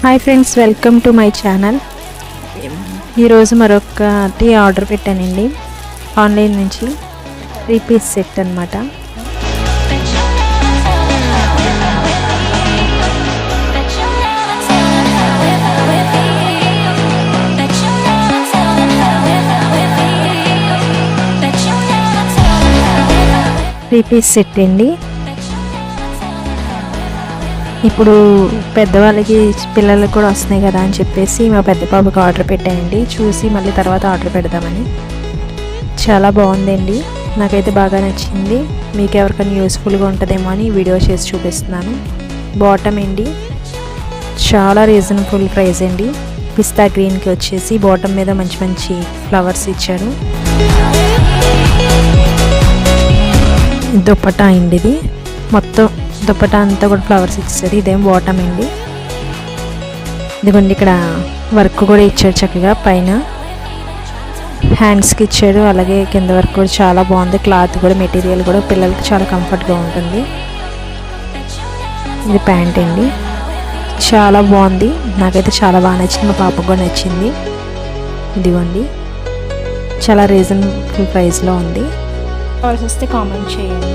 Hi friends, welcome to my channel. ఈరోజు మరొకటి order పెట్టానండి ఆన్లైన్ నుంచి. 3 పీస్ సెట్ అన్నమాట. త్రీ పీస్ సెట్ అండి. ఇప్పుడు పెద్దవాళ్ళకి పిల్లలకు కూడా వస్తున్నాయి కదా అని చెప్పేసి మా పెద్ద బాబుకి ఆర్డర్ పెట్టానండి. చూసి మళ్ళీ తర్వాత ఆర్డర్ పెడదామని. చాలా బాగుందండి, నాకైతే బాగా నచ్చింది. మీకు ఎవరికైనా యూస్ఫుల్గా ఉంటుందేమో అని వీడియో చేసి చూపిస్తున్నాను. బాటమ్ అండి, చాలా రీజనబుల్ ప్రైస్ అండి. పిస్తా గ్రీన్కి వచ్చేసి బాటమ్ మీద మంచి మంచి ఫ్లవర్స్ ఇచ్చారు. దుప్పటా అండి, ఇది మొత్తం దుప్పటా అంతా కూడా ఫ్లవర్స్ ఇచ్చారు. ఇదేం బాటమ్ అండి. ఇదిగోండి, ఇక్కడ వర్క్ కూడా ఇచ్చాడు చక్కగా. పైన హ్యాండ్స్కి ఇచ్చాడు, అలాగే కింద వర్క్ కూడా చాలా బాగుంది. క్లాత్ కూడా, మెటీరియల్ కూడా పిల్లలకి చాలా కంఫర్ట్గా ఉంటుంది. ఇది ప్యాంట్ అండి, చాలా బాగుంది. నాకైతే చాలా బాగా నచ్చింది, మా పాపకు కూడా నచ్చింది. ఇదిగోండి, చాలా రీజనబుల్ ప్రైస్లో ఉంది. కావాల్సి వస్తే కామెంట్ చేయండి.